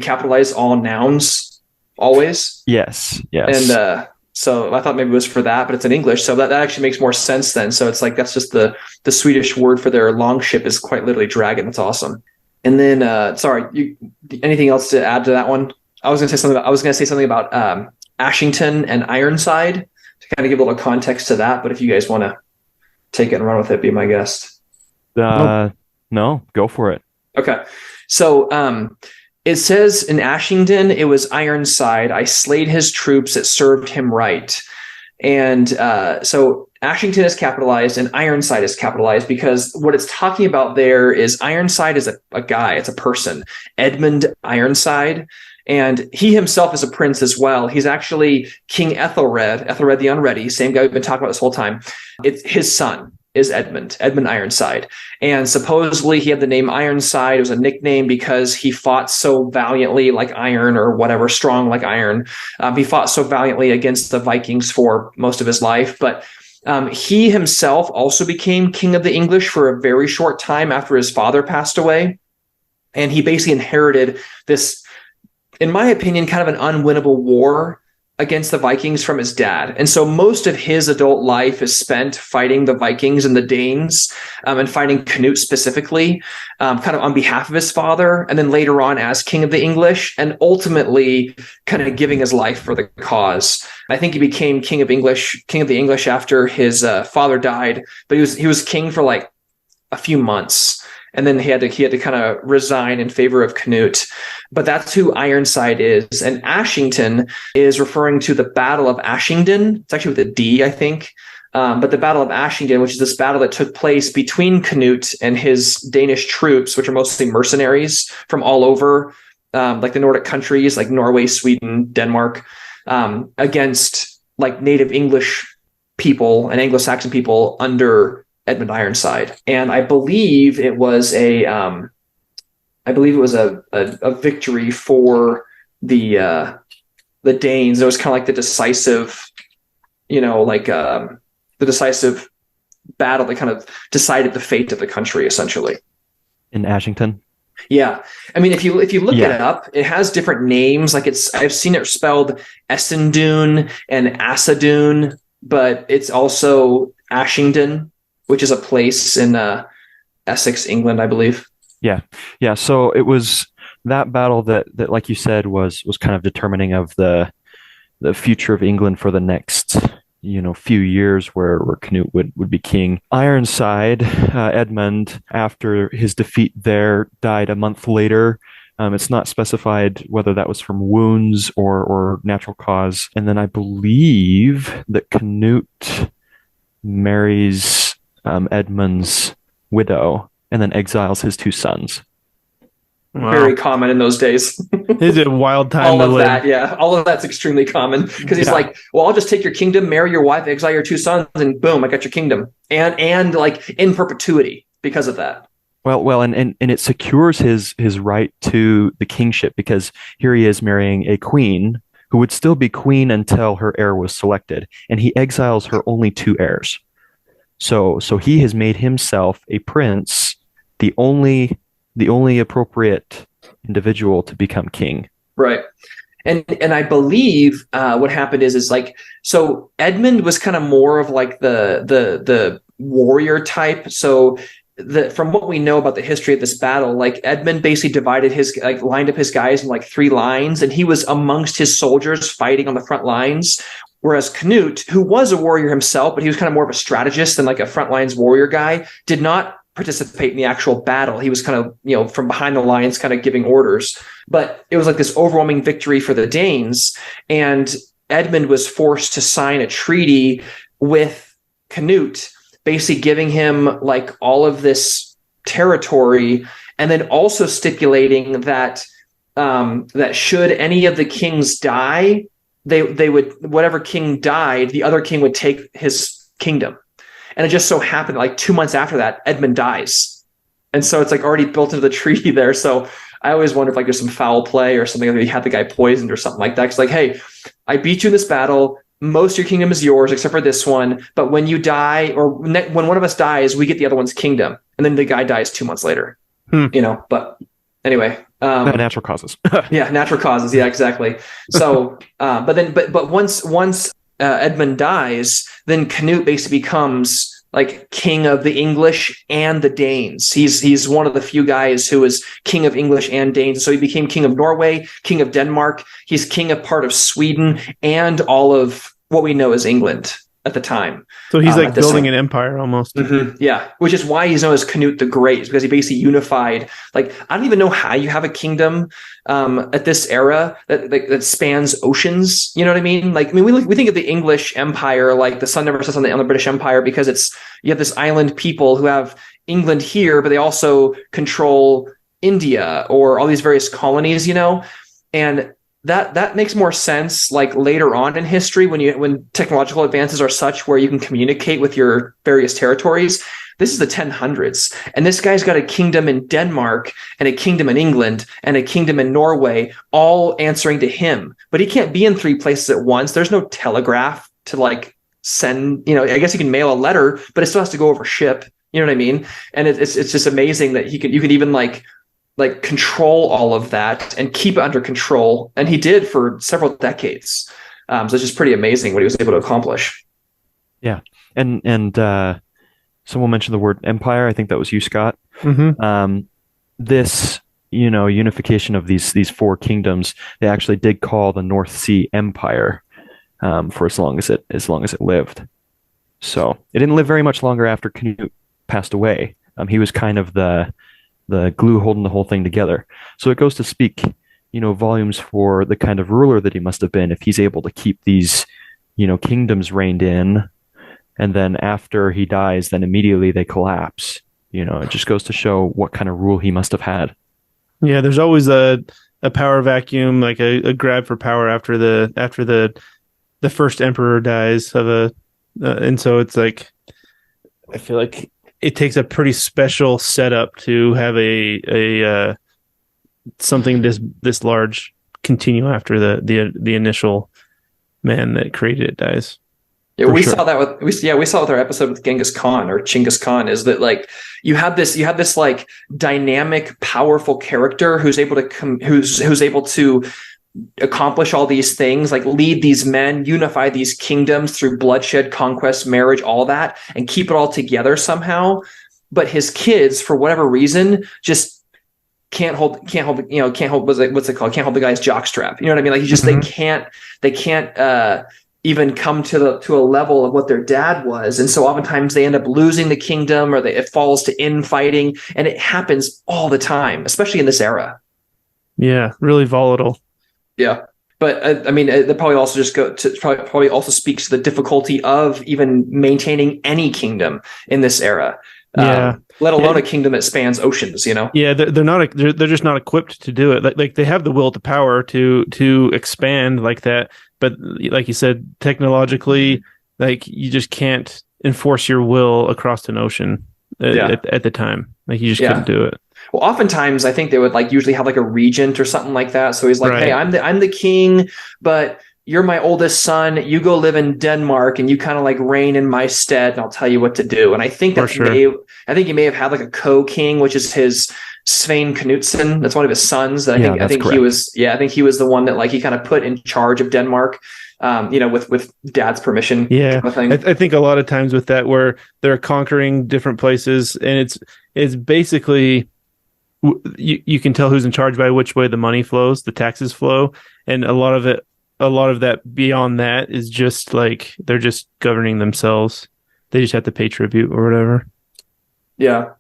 capitalize all nouns always. Yes. And so I thought maybe it was for that, but it's in English. So that actually makes more sense then. So it's like, that's just the Swedish word for their long ship is quite literally dragon. That's awesome. And then, anything else to add to that one? I was going to say something about Ashington and Ironside to kind of give a little context to that. But if you guys want to take it and run with it, be my guest. No, go for it. Okay. So, it says in Ashington, it was Ironside. I slayed his troops. It served him right. And so Ashington is capitalized and Ironside is capitalized because what it's talking about there is Ironside is a guy. It's a person, Edmund Ironside. And he himself is a prince as well. He's actually King Aethelred the Unready, same guy we've been talking about this whole time. It's his son. Edmund Ironside. And supposedly he had the name Ironside. It was a nickname because he fought so valiantly like iron or whatever, strong like iron. He fought so valiantly against the Vikings for most of his life. But he himself also became king of the English for a very short time after his father passed away. And he basically inherited this, in my opinion, kind of an unwinnable war against the Vikings from his dad. And so most of his adult life is spent fighting the Vikings and the Danes, and fighting Canute specifically, kind of on behalf of his father, and then later on as king of the English, and ultimately kind of giving his life for the cause. I think he became king of the English after his father died, but he was king for like a few months. And then he had to kind of resign in favor of Canute. But that's who Ironside is. And Ashington is referring to the Battle of Ashington. It's actually with a D, I think. But the Battle of Ashington, which is this battle that took place between Canute and his Danish troops, which are mostly mercenaries from all over, like the Nordic countries, like Norway, Sweden, Denmark, against like native English people and Anglo-Saxon people under Edmund Ironside. And I believe it was a victory for the Danes. It was kind of like the decisive, the decisive battle that kind of decided the fate of the country, essentially. In Ashington. Yeah. I mean, if you look it up, it has different names. Like I've seen it spelled Essendune and Assadune, but it's also Ashington, which is a place in Essex, England, I believe. Yeah. So it was that battle that like you said, was kind of determining of the future of England for the next, few years where Canute would be king. Ironside, Edmund, after his defeat there, died a month later. It's not specified whether that was from wounds or natural cause. And then I believe that Canute marries Edmund's widow and then exiles his two sons. Wow. Very common in those days. It's a wild time all to of live. that, yeah. All of that's extremely common because he's like, well, I'll just take your kingdom, marry your wife, exile your two sons, and boom, I got your kingdom. And like in perpetuity because of that. Well, and it secures his right to the kingship because here he is marrying a queen who would still be queen until her heir was selected, and he exiles her only two heirs. So he has made himself a prince, the only appropriate individual to become king. Right. And I believe what happened is like, so Edmund was kind of more of like the warrior type. So from what we know about the history of this battle, like Edmund basically lined up his guys in like three lines, and he was amongst his soldiers fighting on the front lines. Whereas Canute, who was a warrior himself, but he was kind of more of a strategist than like a front lines warrior guy, did not participate in the actual battle. He was kind of, from behind the lines, kind of giving orders. But it was like this overwhelming victory for the Danes. And Edmund was forced to sign a treaty with Canute, basically giving him like all of this territory, and then also stipulating that that should any of the kings die, they would, whatever king died, the other king would take his kingdom. And it just so happened like 2 months after that, Edmund dies. And so it's like already built into the treaty there. So I always wonder if like there's some foul play or something, like he had the guy poisoned or something like that. It's like, hey, I beat you in this battle. Most of your kingdom is yours except for this one. But when you die, or when one of us dies, we get the other one's kingdom. And then the guy dies 2 months later. But anyway. Natural causes. Yeah, natural causes. Yeah, exactly. So, but once Edmund dies, then Canute basically becomes like king of the English and the Danes. He's one of the few guys who is king of English and Danes. So he became king of Norway, king of Denmark. He's king of part of Sweden and all of what we know as England at the time. So he's like building an empire almost. Mm-hmm. Yeah, which is why he's known as Canute the Great, because he basically unified. Like, I don't even know how you have a kingdom at this era that spans oceans. You know what I mean? Like, I mean, we think of the English Empire, like the sun never sets on the British Empire, because you have this island people who have England here, but they also control India or all these various colonies. And that makes more sense like later on in history when technological advances are such where you can communicate with your various territories. This is the 1000s, and this guy's got a kingdom in Denmark and a kingdom in England and a kingdom in Norway, all answering to him. But he can't be in 3 places at once. There's no telegraph to like send, I guess you can mail a letter, but it still has to go over ship. You know what I mean? And it's just amazing that you could even like control all of that and keep it under control. And he did for several decades. So it's just pretty amazing what he was able to accomplish. Yeah. And someone mentioned the word empire. I think that was you, Scott. Mm-hmm. This, unification of these 4 kingdoms, they actually did call the North Sea Empire for as long as it lived. So it didn't live very much longer after Canute passed away. He was kind of the glue holding the whole thing together. So it goes to speak, volumes for the kind of ruler that he must have been if he's able to keep these, kingdoms reined in, and then after he dies, then immediately they collapse. It just goes to show what kind of rule he must have had. Yeah, there's always a power vacuum, like a grab for power after the first emperor dies and so it's like, I feel like it takes a pretty special setup to have a something this large continue after the initial man that created it dies. Yeah, we saw that with our episode with Genghis Khan or Chinggis Khan, is that like you have this like dynamic, powerful character who's able to accomplish all these things, like lead these men, unify these kingdoms through bloodshed, conquest, marriage, all that, and keep it all together somehow. But his kids, for whatever reason, just can't hold what's it called? Can't hold the guy's jockstrap. You know what I mean? Like they can't even come to a level of what their dad was. And so oftentimes they end up losing the kingdom, or it falls to infighting, and it happens all the time, especially in this era. Yeah, really volatile. Yeah. But I mean, that probably also probably also speaks to the difficulty of even maintaining any kingdom in this era. Yeah. Let alone a kingdom that spans oceans, Yeah, they're just not equipped to do it. Like they have the will to power to expand like that, but like you said, technologically, like you just can't enforce your will across an ocean at the time. Like you just couldn't do it. Well, oftentimes I think they would like usually have like a regent or something like that. So he's like, right. Hey, I'm the king, but you're my oldest son. You go live in Denmark and you kind of like reign in my stead, and I'll tell you what to do. And I think that he may have had like a co-king, which is his Svein Knutsen. That's one of his sons. I think he was the one that like he kind of put in charge of Denmark. With dad's permission. Yeah, kind of thing. I think a lot of times with that, where they're conquering different places, and it's basically you can tell who's in charge by which way the money flows, the taxes flow, and a lot of that beyond that is just like they're just governing themselves. They just have to pay tribute or whatever. Yeah.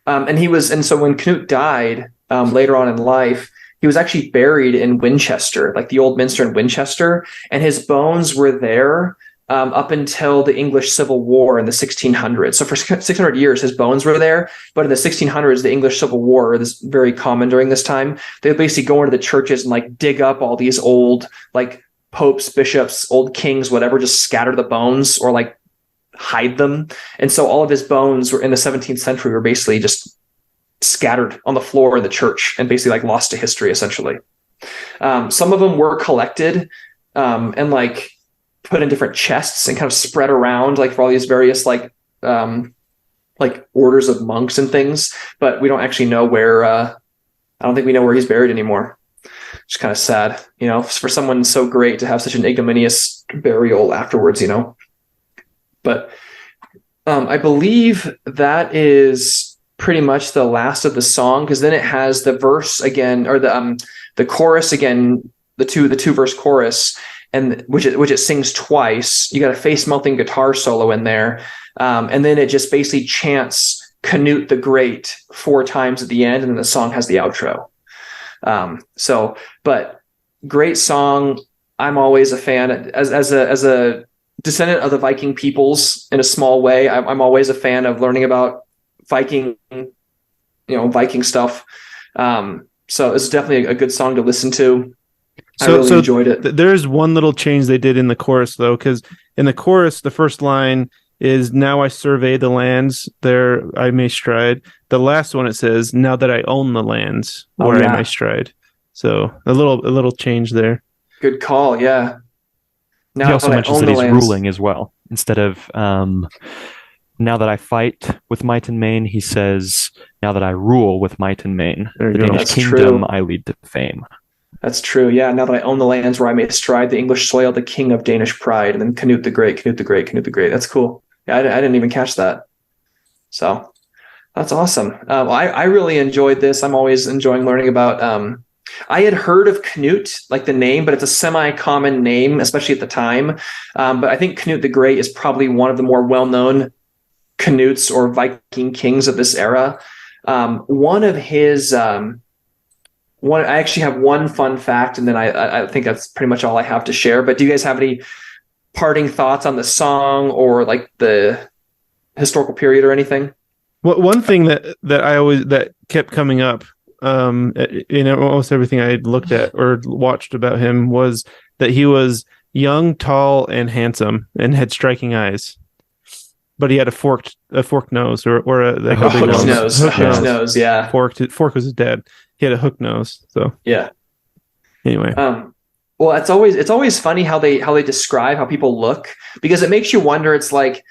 And so when Canute died later on in life, he was actually buried in Winchester, like the old minster in Winchester, and his bones were there up until the English Civil War in the 1600s. So for 600 years, his bones were there. But in the 1600s, the English Civil War, this is very common during this time, they would basically go into the churches and like dig up all these old like popes, bishops, old kings, whatever, just scatter the bones or like hide them. And so all of his bones were in the 17th century were basically just scattered on the floor in the church and basically like lost to history, essentially. Some of them were collected and like put in different chests and kind of spread around like for all these various like orders of monks and things, but we don't actually know where I don't think we know where he's buried anymore. It's kind of sad, for someone so great to have such an ignominious burial afterwards, but I believe that is pretty much the last of the song, because then it has the verse again, or the chorus again, the two verse chorus, and which it sings twice. You got a face melting guitar solo in there, and then it just basically chants Canute the Great 4 times at the end, and then the song has the outro. But great song. I'm always a fan as a descendant of the Viking peoples in a small way. I'm always a fan of learning about Viking stuff. So it's definitely a good song to listen to. I really enjoyed it. There's one little change they did in the chorus, though, because in the chorus, the first line is, now I survey the lands, there I may stride. The last one, it says, now that I own the lands, where I may stride. So a little change there. Good call, yeah. Now he also that I mentions own that the he's lands. ruling as well. Instead of now that I fight with might and main, he says, now that I rule with might and main. There you The go. Danish That's kingdom true. I lead to fame. That's true. Yeah. Now that I own the lands where I may stride the English soil, the king of Danish pride, and then Canute the Great, Canute the Great, Canute the Great. That's cool. Yeah, I didn't even catch that. So that's awesome. I really enjoyed this. I'm always enjoying learning about. I had heard of Canute, like the name, but it's a semi-common name, especially at the time. But I think Canute the Great is probably one of the more well-known Canutes or Viking kings of this era. One of his. I actually have one fun fact, and then I think that's pretty much all I have to share. But do you guys have any parting thoughts on the song or like the historical period or anything? One thing that kept coming up in almost everything I looked at or watched about him was that he was young, tall, and handsome, and had striking eyes. But he had a forked nose, or a Hooked nose. Hooked nose. Yeah. Fork was dead. He had a hooked nose. So yeah. Anyway. Well, it's always funny how they describe how people look, because it makes you wonder. It's like,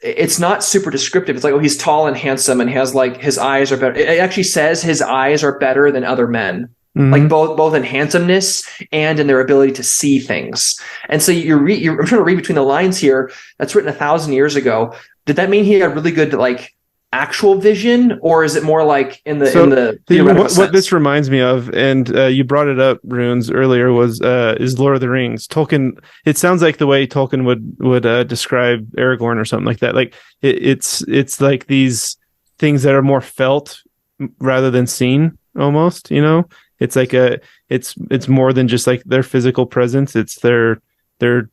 it's not super descriptive. It's like, oh, he's tall and handsome and has like his eyes are better. It actually says his eyes are better than other men. Mm-hmm. Like both in handsomeness and in their ability to see things. And so I'm trying to read between the lines here. That's written 1,000 years ago. Did that mean he had really good like actual vision, or is it more like in the what this reminds me of, and you brought it up, Runes, earlier, is Lord of the Rings. Tolkien. It sounds like the way Tolkien would describe Aragorn or something like that. Like it's like these things that are more felt rather than seen, almost. You know, it's like it's more than just like their physical presence. It's their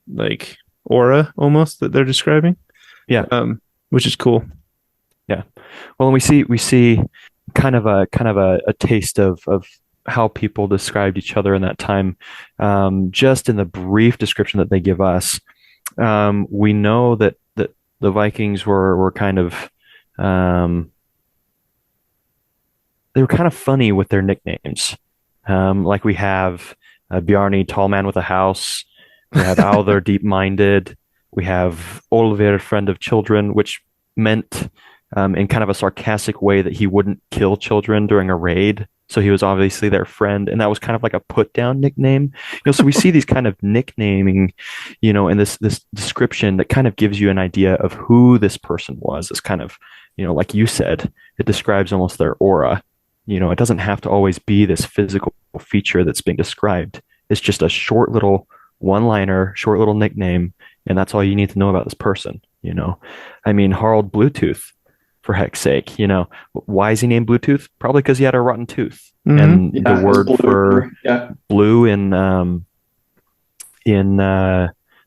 like aura almost that they're describing. Yeah. Which is cool. Yeah. Well, and we see kind of a taste of how people described each other in that time. Just in the brief description that they give us, we know that the Vikings were kind of they were kind of funny with their nicknames. Like we have Bjarni, tall man with a house. We have Aethelred, deep-minded. We have Olver, friend of children, which meant in kind of a sarcastic way that he wouldn't kill children during a raid. So he was obviously their friend, and that was kind of like a put-down nickname. So we see these kind of nicknaming, in this description that kind of gives you an idea of who this person was. It's kind of, like you said, it describes almost their aura. It doesn't have to always be this physical feature that's being described. It's just a short little one-liner, short little nickname, and that's all you need to know about this person. I mean, Harald Bluetooth, for heck's sake, why is he named Bluetooth? Probably because he had a rotten tooth. Mm-hmm. And the word for blue in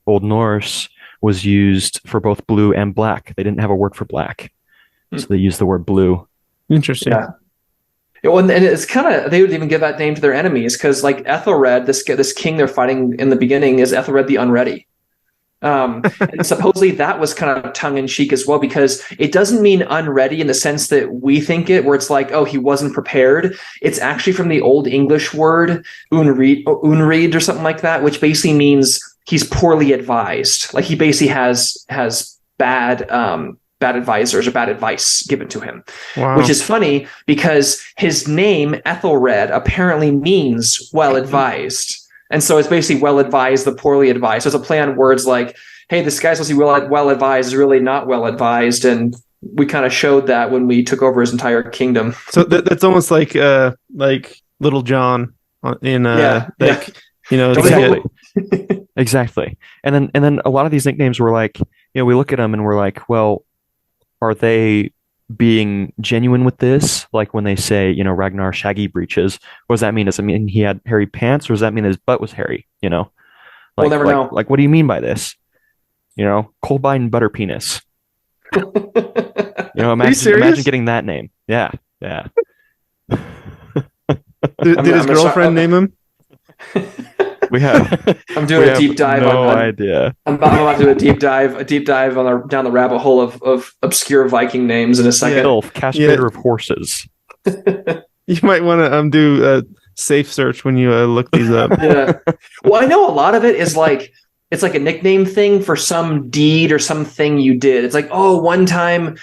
Old Norse was used for both blue and black. They didn't have a word for black, so they used the word blue. Interesting. Yeah. Well, and it's kind of, they would even give that name to their enemies, because like Aethelred, this king they're fighting in the beginning, is Aethelred the Unready. And supposedly that was kind of tongue-in-cheek as well, because it doesn't mean unready in the sense that we think it, where it's like, oh, he wasn't prepared. It's actually from the Old English word unread or something like that, which basically means he's poorly advised. Like he basically has bad advisors or bad advice given to him. Wow. Which is funny because his name Aethelred apparently means well advised. And so it's basically well advised, the poorly advised. So it's a play on words like, hey, this guy's supposed to be well advised is really not well advised. And we kind of showed that when we took over his entire kingdom. So that's almost like Little John in exactly. Exactly. And then a lot of these nicknames were like, we look at them and we're like, well, are they being genuine with this? Like when they say, Ragnar shaggy breeches, what does that mean? Does it mean he had hairy pants, or does that mean his butt was hairy? We'll never know. Like, what do you mean by this? Kolbein butter penis. Imagine getting that name. Yeah. Did his girlfriend name him? I'm doing a deep dive no idea. I'm about to do a deep dive down the rabbit hole of obscure Viking names in a second. Elf, castrator of horses. You might want to do a safe search when you look these up. Yeah. Well, I know a lot of it is like, it's like a nickname thing for some deed or something you did. It's like, oh, one time,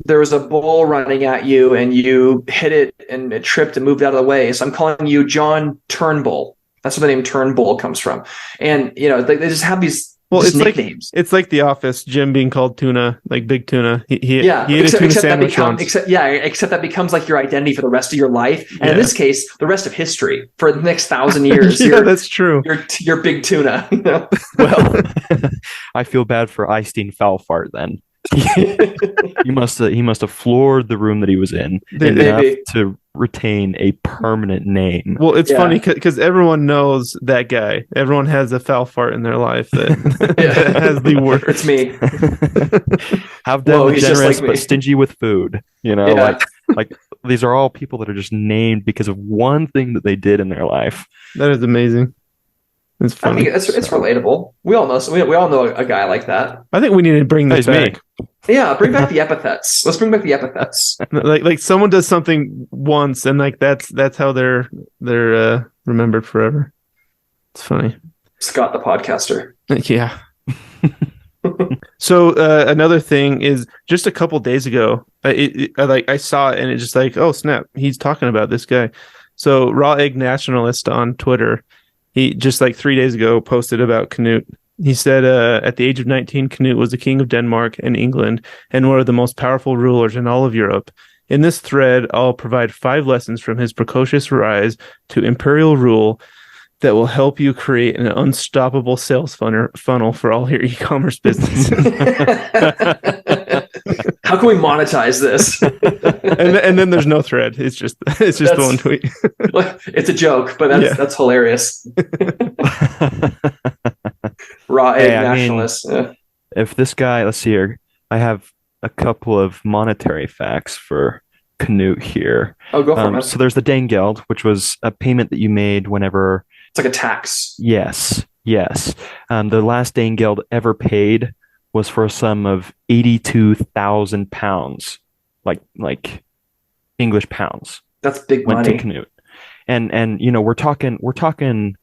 there was a bull running at you and you hit it and it tripped and moved out of the way. So I'm calling you John Turnbull. That's where the name Turnbull comes from. And, they just have these nicknames. It's like The Office, Jim being called Tuna, like Big Tuna. He ate a tuna sandwich once. Except that becomes like your identity for the rest of your life. And in this case, the rest of history for the next 1,000 years. That's true. You're Big Tuna. Well, I feel bad for Eystein Foulfart then. he must have floored the room that he was in enough to retain a permanent name. Well, it's funny because everyone knows that guy. Everyone has a foul fart in their life that, that has the worst. It's me. Have them generous but stingy with food. Like these are all people that are just named because of one thing that they did in their life. That is amazing. It's funny. I think it's relatable. We all know a guy like that. I think we need to bring this back. Yeah, bring back the epithets. Let's bring back the epithets. Like someone does something once, and like that's how they're remembered forever. It's funny. Scott the podcaster. Yeah. So another thing is, just a couple days ago, I saw it and it's just like, oh snap, he's talking about this guy. So Raw Egg Nationalist on Twitter, he just like 3 days ago posted about Canute. He said, at the age of 19, Canute was the king of Denmark and England and one of the most powerful rulers in all of Europe. In this thread, I'll provide 5 lessons from his precocious rise to imperial rule that will help you create an unstoppable sales funnel for all your e-commerce business. How can we monetize this? and then there's no thread. It's just one tweet. It's a joke, but that's hilarious. Raw egg nationalists. If this guy, let's see here, I have a couple of monetary facts for Canute here. Oh, go for it. So there's the Danegeld, which was a payment that you made whenever. It's like a tax. Yes. The last Danegeld ever paid was for a sum of 82,000 pounds, like English pounds. That's big went money. To Canute, and we're talking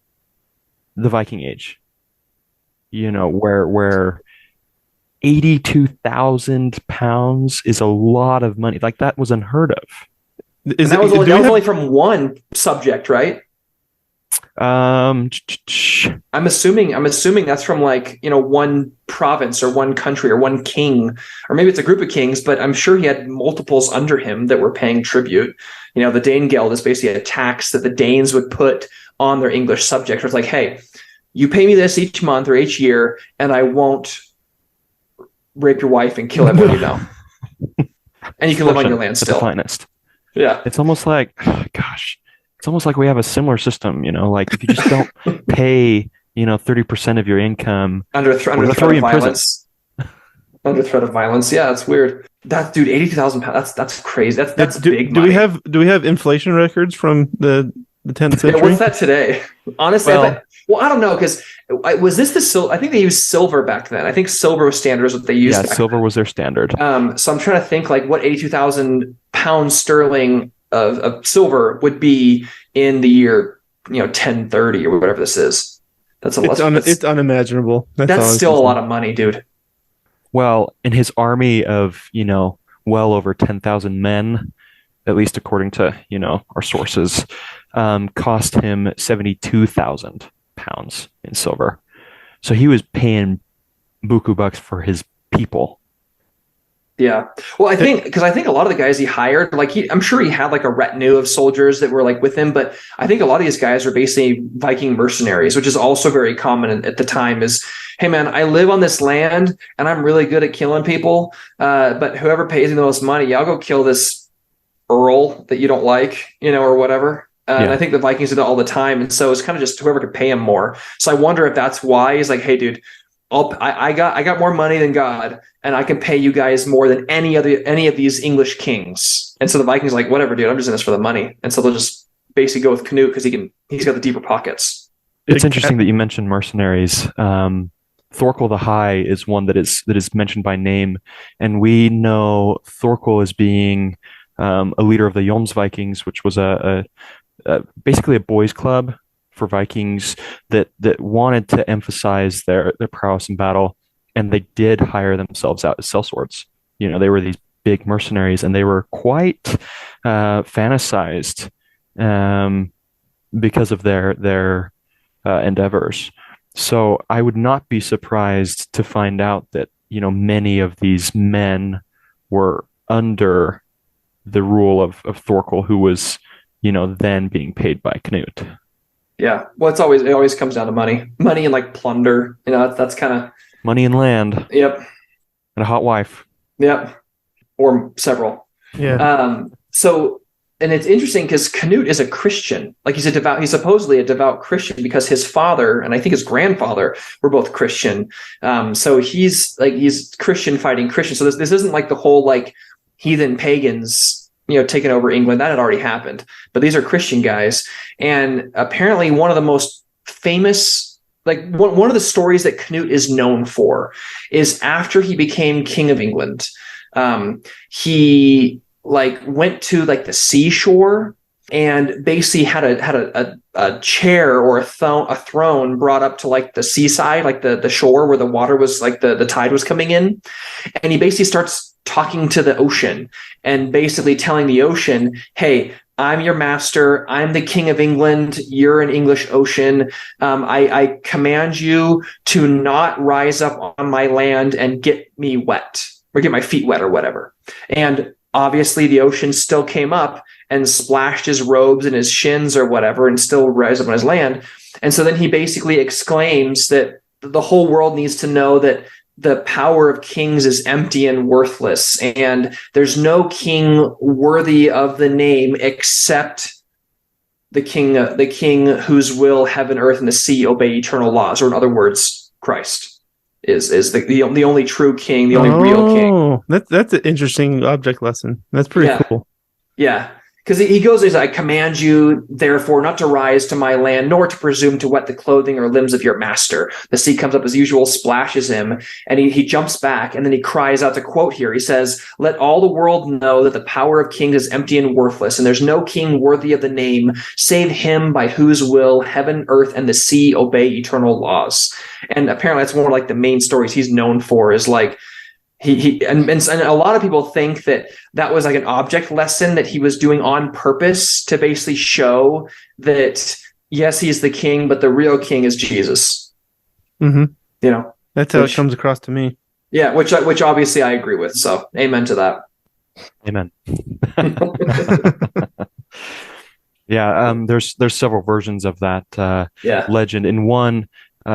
the Viking Age. Where 82,000 pounds is a lot of money. Like, that was unheard of. That was only from one subject, right? I'm assuming that's from one province or one country or one king, or maybe it's a group of kings, but I'm sure he had multiples under him that were paying tribute. The Danegeld is basically a tax that the Danes would put on their English subjects. It's like, hey, you pay me this each month or each year, and I won't rape your wife and kill everyone you know. And you can live on your land still. The finest. Yeah. It's almost like, it's almost like we have a similar system, like if you just don't pay, 30% of your income under threat of violence. Under threat of violence. Yeah, it's weird. That dude, 82,000 pounds. That's crazy. That's big money. Do we have inflation records from the 10th century? Yeah, what's that today? Honestly, I don't know, because was this the silver? I think they used silver back then. I think silver was standard, is what they used. Yeah, silver was their standard. So I'm trying to think what 82,000 pounds sterling of silver would be in the year 1030 or whatever this is. That's it's unimaginable. That's still a lot of money, dude. Well, in his army of well over 10,000 men, at least according to our sources, cost him 72,000 pounds in silver. So he was paying buku bucks for his people. Yeah. Well, I think a lot of the guys he hired, I'm sure he had a retinue of soldiers that were with him, but I think a lot of these guys are basically Viking mercenaries, which is also very common at the time. Is, hey man, I live on this land and I'm really good at killing people, but whoever pays me the most money, I'll go kill this earl that you don't like, or whatever. And I think the Vikings did it all the time, and so it's kind of just whoever could pay him more. So I wonder if that's why he's like, hey dude, I got more money than God, and I can pay you guys more than any of these English kings. And so the Vikings are like, whatever, dude, I'm just in this for the money. And so they'll just basically go with Canute because he's got the deeper pockets. It's interesting that you mentioned mercenaries. ᚲᚾᚢᚏᚱ the High is one that is mentioned by name, and we know Thorkel as being a leader of the Jomsvikings, which was basically a boys' club for Vikings that wanted to emphasize their prowess in battle, and they did hire themselves out as sellswords. They were these big mercenaries, and they were quite fantasized because of their endeavors. So I would not be surprised to find out that many of these men were under the rule of Thorkel, who was then being paid by Canute. Yeah, well, it always comes down to money and like plunder. That's kind of money and land. Yep. And a hot wife. Yep. Or several. Yeah. And it's interesting because Canute is a Christian. Like he's supposedly a devout Christian because his father and I think his grandfather were both Christian. So he's Christian fighting Christian. So this isn't like the whole like heathen pagans, taking over England. That had already happened. But these are Christian guys. And apparently one of the most famous, like one of the stories that Canute is known for is after he became king of England. He went to the seashore and basically had a chair or a throne brought up to the seaside, the shore where the water was the tide was coming in. And he basically starts talking to the ocean and basically telling the ocean, hey, I'm your master. I'm the king of England. You're an English ocean. I command you to not rise up on my land and get me wet or get my feet wet or whatever. And obviously the ocean still came up and splashed his robes and his shins or whatever and still rise up on his land. And so then he basically exclaims that the whole world needs to know that the power of kings is empty and worthless, and there's no king worthy of the name except the king whose will heaven, earth, and the sea obey eternal laws, or in other words, Christ is the only true king, the only real king. Oh, that's an interesting object lesson. That's pretty cool. Yeah. Because he goes, I command you, therefore, not to rise to my land, nor to presume to wet the clothing or limbs of your master. The sea comes up as usual, splashes him, and he jumps back, and then he cries out, to quote here, he says, let all the world know that the power of kings is empty and worthless, and there's no king worthy of the name, save him by whose will heaven, earth, and the sea obey eternal laws. And apparently that's one of the main stories he's known for, is and a lot of people think that was an object lesson that he was doing on purpose to basically show that, yes, he's the king, but the real king is Jesus. Mm-hmm. That's how it comes across to me. Yeah, which obviously I agree with. So amen to that. Amen. Yeah, there's several versions of that legend. In one,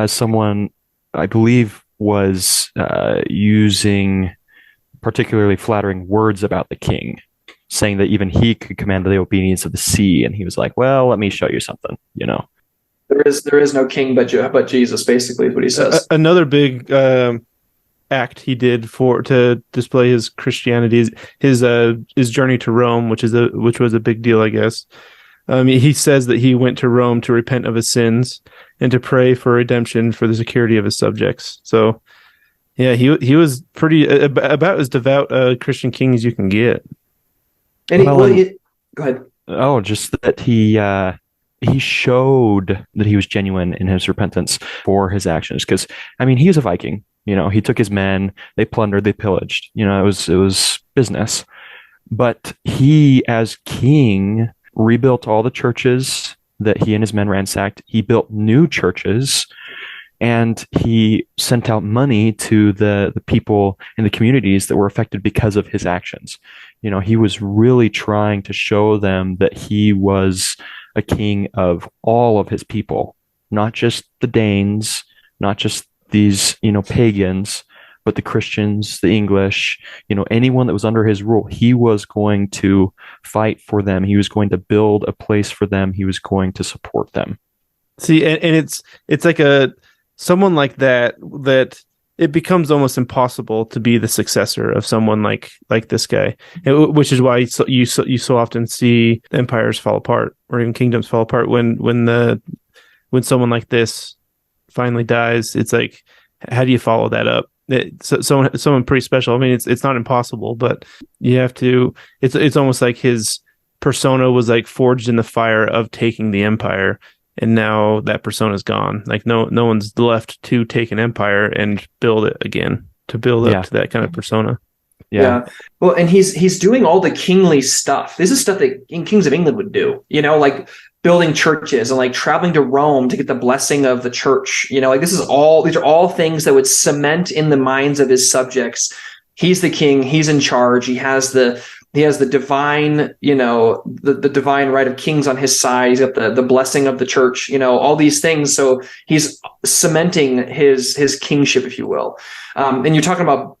someone, I believe, was using particularly flattering words about the king, saying that even he could command the obedience of the sea, and he was like, well, let me show you something. There is no king but Jesus, basically, is what he says. Another big act he did to display his Christianity is his journey to Rome, which was a big deal, I guess. He says that he went to Rome to repent of his sins and to pray for redemption for the security of his subjects. So, yeah, he was pretty about as devout a Christian king as you can get. And go ahead. Oh, just that he showed that he was genuine in his repentance for his actions. Because he was a Viking. He took his men, they plundered, they pillaged. It was business. But he, as king, rebuilt all the churches that he and his men ransacked. He built new churches, and he sent out money to the people in the communities that were affected because of his actions. He was really trying to show them that he was a king of all of his people, not just the Danes, not just these, pagans, but the Christians, the English, anyone that was under his rule. He was going to fight for them. He was going to build a place for them. He was going to support them. See, and it's like someone like that it becomes almost impossible to be the successor of someone like this guy, which is why you so often see empires fall apart or even kingdoms fall apart when someone like this finally dies. It's like, how do you follow that up? Someone pretty special. I mean, it's not impossible, but you have to. It's almost like his persona was like forged in the fire of taking the empire, and now that persona is gone. Like no one's left to take an empire and build it again, to build up to that kind of persona. Yeah. Well, and he's doing all the kingly stuff. This is stuff that Kings of England would do, like building churches and like traveling to Rome to get the blessing of the church. Like these are all things that would cement in the minds of his subjects. He's the king, he's in charge. He has the divine, the divine right of kings on his side. He's got the blessing of the church, all these things. So he's cementing his kingship, if you will. And you're talking about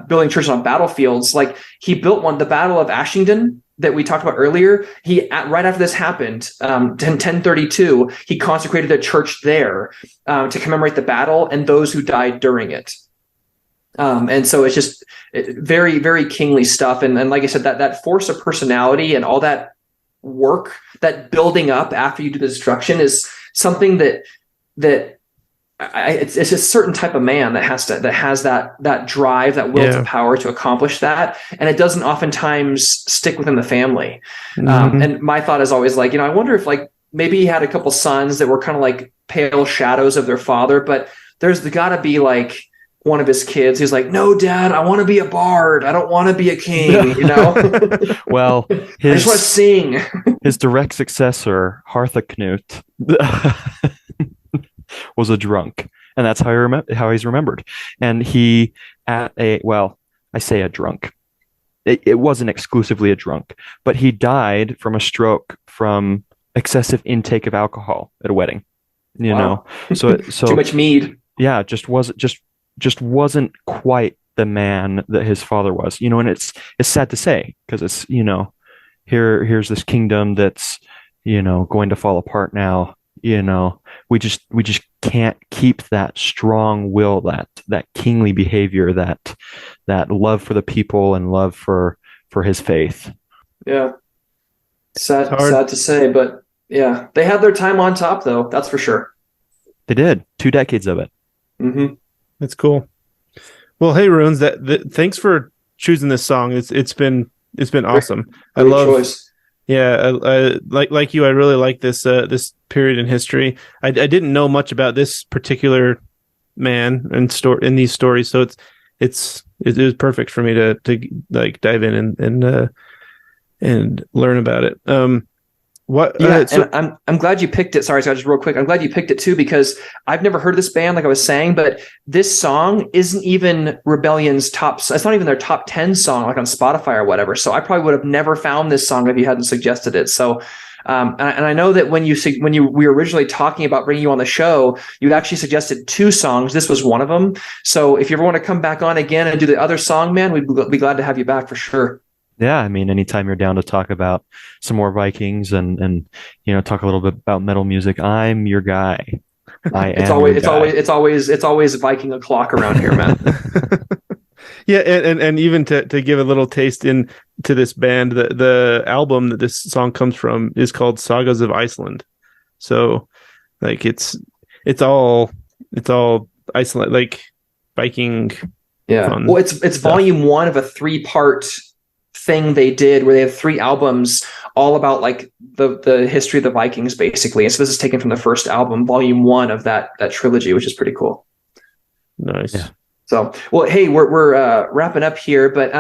building churches on battlefields. Like he built the Battle of Ashington that we talked about earlier. Right after this happened, 1032, he consecrated a church there to commemorate the battle and those who died during it. And so it's just very, very kingly stuff. And like I said, that force of personality and all that work, that building up after you do the destruction, is something that it's a certain type of man that has that drive, that will to power to accomplish that. And it doesn't oftentimes stick within the family. Mm-hmm. And my thought is always like, I wonder if like maybe he had a couple sons that were kind of like pale shadows of their father, but there's gotta be like one of his kids who's like, no, Dad, I want to be a bard. I don't want to be a king, Well, I just want to sing. His direct successor, Cnut, was a drunk, and that's how he's remembered. And he I say a drunk. It wasn't exclusively a drunk, but he died from a stroke from excessive intake of alcohol at a wedding. So too much mead. Yeah, just wasn't quite the man that his father was. And it's sad to say, because it's here's this kingdom that's going to fall apart now. We just can't keep that strong will, that kingly behavior, that love for the people and love for his faith. Yeah. Sad to say, but yeah, they had their time on top though. That's for sure. They did 2 decades of it. Mm-hmm. That's cool. Well, hey, Runes, thanks for choosing this song. It's been awesome. Great I love choice. Yeah, like you, I really like this period in history. I didn't know much about this particular man in these stories, so it was perfect for me to like dive in and learn about it. And I'm glad you picked it. Sorry, Scott, just real quick. I'm glad you picked it too, because I've never heard of this band, like I was saying, but this song isn't even Rebellion's it's not even their top 10 song, like on Spotify or whatever. So I probably would have never found this song if you hadn't suggested it. So, and I know that when we were originally talking about bringing you on the show, you actually suggested 2 songs. This was one of them. So if you ever want to come back on again and do the other song, man, we'd be glad to have you back for sure. Yeah, I mean, anytime you're down to talk about some more Vikings and talk a little bit about metal music, I'm your guy. It's always Viking o'clock around here, man. Yeah, and even to give a little taste into this band, the album that this song comes from is called Sagas of Iceland. So, like it's all Iceland, like Viking. Yeah, well, it's volume 1 of a 3-part thing they did where they have 3 albums all about like the history of the Vikings, basically. And so this is taken from the first album, volume 1 of that trilogy, which is pretty cool. Nice. Yeah. So, well, hey, we're wrapping up here, but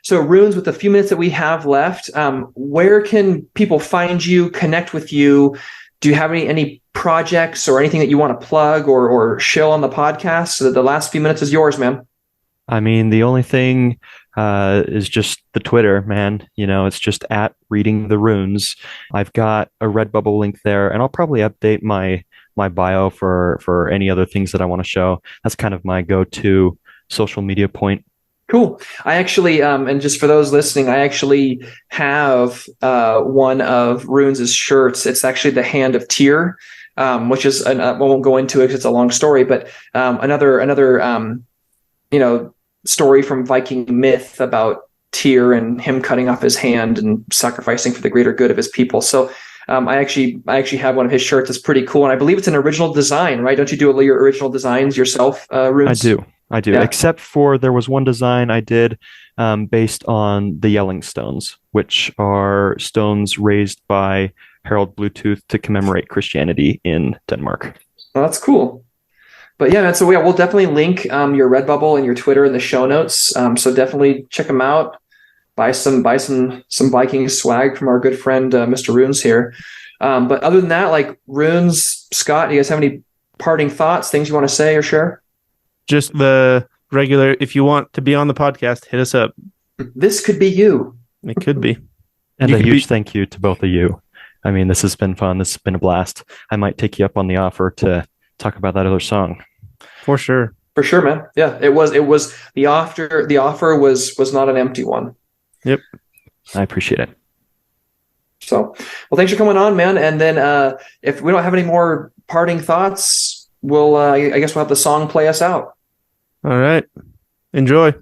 so Runes, with the few minutes that we have left, where can people find you, connect with you? Do you have any projects or anything that you want to plug or shill on the podcast? So that the last few minutes is yours, man. I mean, the only thing is just the Twitter, man. It's just at Reading the Runes. I've got a Redbubble link there, and I'll probably update my bio for any other things that I want to show. That's kind of my go-to social media point. Cool. I actually, and just for those listening, I actually have one of Runes' shirts. It's actually the Hand of Tyr, which is, I won't go into it because it's a long story, but another story from Viking myth about Tyr and him cutting off his hand and sacrificing for the greater good of his people. So I actually have one of his shirts. It's pretty cool, and I believe it's an original design, right? Don't you do all your original designs yourself, Runes? I do. Yeah. Except for there was one design I did based on the Yelling Stones, which are stones raised by Harold Bluetooth to commemorate Christianity in Denmark. Well, that's cool. But yeah, man. So yeah, we'll definitely link your Redbubble and your Twitter in the show notes. So definitely check them out. Buy some Viking swag from our good friend Mr. Runes here. But other than that, like Runes, Scott, do you guys have any parting thoughts, things you want to say or share? Just the regular, if you want to be on the podcast, hit us up. This could be you. It could be. And You a could huge be- thank you to both of you. I mean, this has been fun. This has been a blast. I might take you up on the offer to talk about that other song. For sure. For sure, man. Yeah, it was the offer was not an empty one. Yep. I appreciate it. So, well, thanks for coming on, man. And then if we don't have any more parting thoughts, we'll I guess we'll have the song play us out. All right. Enjoy.